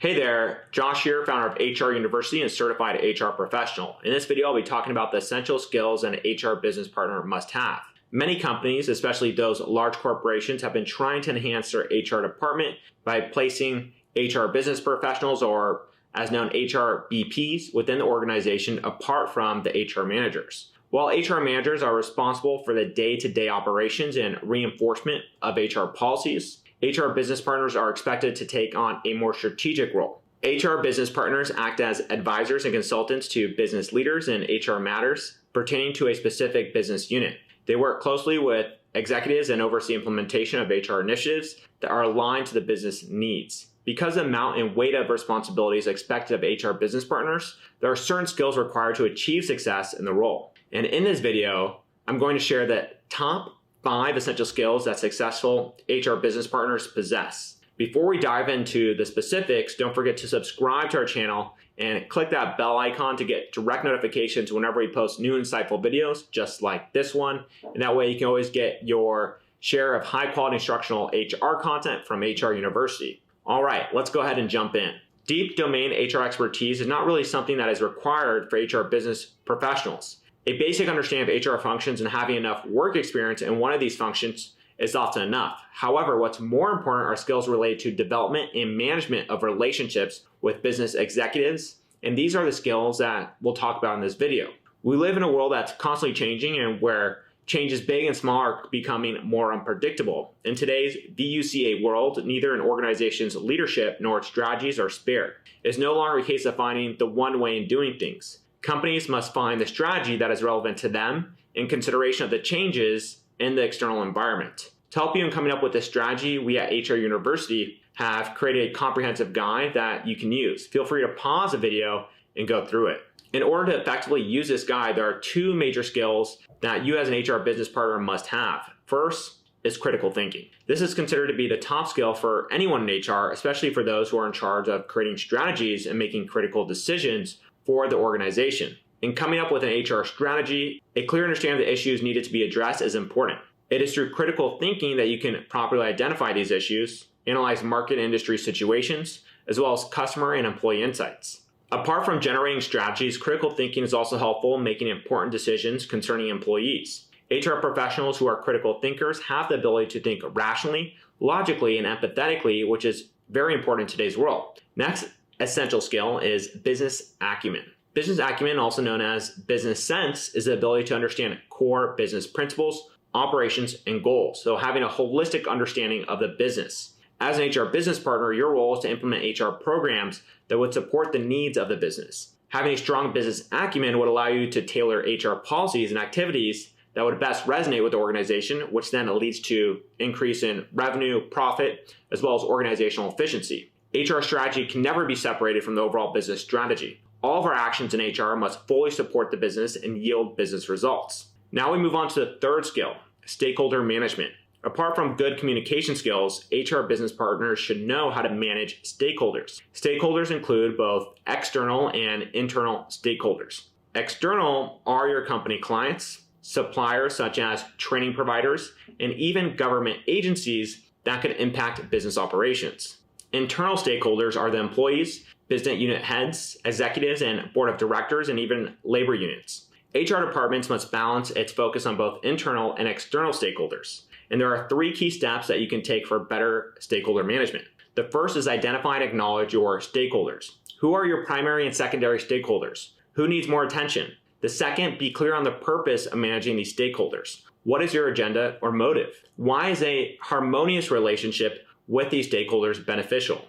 Hey there, Josh here, founder of HR University and certified HR professional. In this video, I'll be talking about the essential skills an HR business partner must have. Many companies, especially those large corporations, have been trying to enhance their HR department by placing HR business professionals, or as known HR BPs, within the organization apart from the HR managers. While HR managers are responsible for the day-to-day operations and reinforcement of HR policies, HR business partners are expected to take on a more strategic role. HR business partners act as advisors and consultants to business leaders in HR matters pertaining to a specific business unit. They work closely with executives and oversee implementation of HR initiatives that are aligned to the business needs. Because of the amount and weight of responsibilities expected of HR business partners, there are certain skills required to achieve success in the role. And in this video, I'm going to share the top 5 essential skills that successful HR business partners possess. Before we dive into the specifics, don't forget to subscribe to our channel and click that bell icon to get direct notifications whenever we post new insightful videos just like this one. And that way you can always get your share of high quality instructional HR content from HR University. All right, let's go ahead and jump in. Deep domain HR expertise is not really something that is required for HR business professionals. A basic understanding of HR functions and having enough work experience in one of these functions is often enough. However, what's more important are skills related to development and management of relationships with business executives, and these are the skills that we'll talk about in this video. We live in a world that's constantly changing and where changes big and small are becoming more unpredictable. In today's VUCA world, neither an organization's leadership nor its strategies are spared. It's no longer a case of finding the one way in doing things. Companies must find the strategy that is relevant to them in consideration of the changes in the external environment. To help you in coming up with this strategy, we at HR University have created a comprehensive guide that you can use. Feel free to pause the video and go through it. In order to effectively use this guide, there are 2 major skills that you as an HR business partner must have. First is critical thinking. This is considered to be the top skill for anyone in HR, especially for those who are in charge of creating strategies and making critical decisions for the organization. In coming up with an HR strategy, a clear understanding of the issues needed to be addressed is important. It is through critical thinking that you can properly identify these issues, analyze market and industry situations, as well as customer and employee insights. Apart from generating strategies, critical thinking is also helpful in making important decisions concerning employees. HR professionals who are critical thinkers have the ability to think rationally, logically, and empathetically, which is very important in today's world. Next essential skill is business acumen. Business acumen, also known as business sense, is the ability to understand core business principles, operations, and goals. So having a holistic understanding of the business. As an HR business partner, your role is to implement HR programs that would support the needs of the business. Having a strong business acumen would allow you to tailor HR policies and activities that would best resonate with the organization, which then leads to increase in revenue, profit, as well as organizational efficiency. HR strategy can never be separated from the overall business strategy. All of our actions in HR must fully support the business and yield business results. Now we move on to the 3rd skill, stakeholder management. Apart from good communication skills, HR business partners should know how to manage stakeholders. Stakeholders include both external and internal stakeholders. External are your company clients, suppliers such as training providers, and even government agencies that could impact business operations. Internal stakeholders are the employees, business unit heads, executives, and board of directors, and even labor unions. HR departments must balance its focus on both internal and external stakeholders. And there are 3 key steps that you can take for better stakeholder management. The first is identify and acknowledge your stakeholders. Who are your primary and secondary stakeholders? Who needs more attention? The second, be clear on the purpose of managing these stakeholders. What is your agenda or motive? Why is a harmonious relationship with these stakeholders beneficial?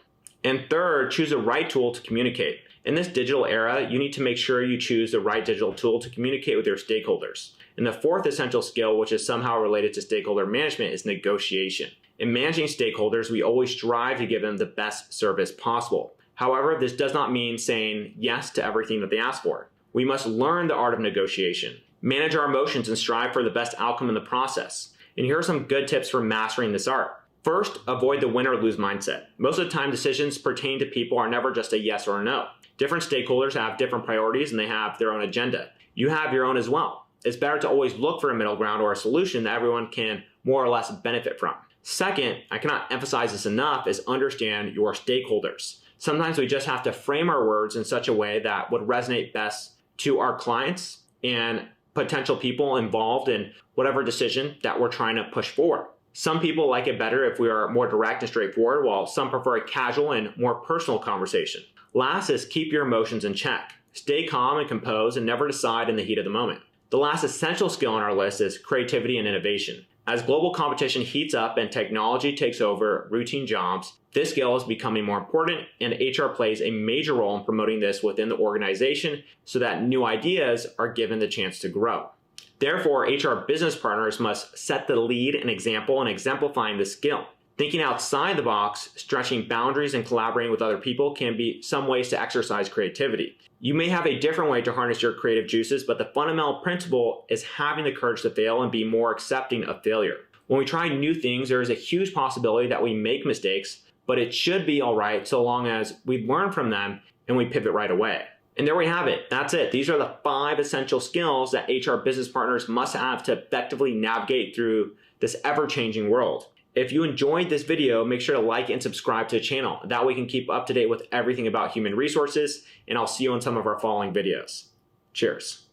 And third, choose the right tool to communicate. In this digital era, you need to make sure you choose the right digital tool to communicate with your stakeholders. And the 4th essential skill, which is somehow related to stakeholder management, is negotiation. In managing stakeholders, we always strive to give them the best service possible. However, this does not mean saying yes to everything that they ask for. We must learn the art of negotiation, manage our emotions, and strive for the best outcome in the process. And here are some good tips for mastering this art. First, avoid the win or lose mindset. Most of the time, decisions pertaining to people are never just a yes or a no. Different stakeholders have different priorities and they have their own agenda. You have your own as well. It's better to always look for a middle ground or a solution that everyone can more or less benefit from. Second, I cannot emphasize this enough, is understand your stakeholders. Sometimes we just have to frame our words in such a way that would resonate best to our clients and potential people involved in whatever decision that we're trying to push forward. Some people like it better if we are more direct and straightforward, while some prefer a casual and more personal conversation. Last is keep your emotions in check. Stay calm and composed and never decide in the heat of the moment. The last essential skill on our list is creativity and innovation. As global competition heats up and technology takes over routine jobs, this skill is becoming more important, and HR plays a major role in promoting this within the organization so that new ideas are given the chance to grow. Therefore, HR business partners must set the lead and example in exemplifying this skill. Thinking outside the box, stretching boundaries, and collaborating with other people can be some ways to exercise creativity. You may have a different way to harness your creative juices, but the fundamental principle is having the courage to fail and be more accepting of failure. When we try new things, there is a huge possibility that we make mistakes, but it should be all right so long as we learn from them and we pivot right away. And there we have it. That's it. These are the 5 essential skills that HR business partners must have to effectively navigate through this ever-changing world. If you enjoyed this video, make sure to like and subscribe to the channel. That way we can keep up to date with everything about human resources, and I'll see you in some of our following videos. Cheers.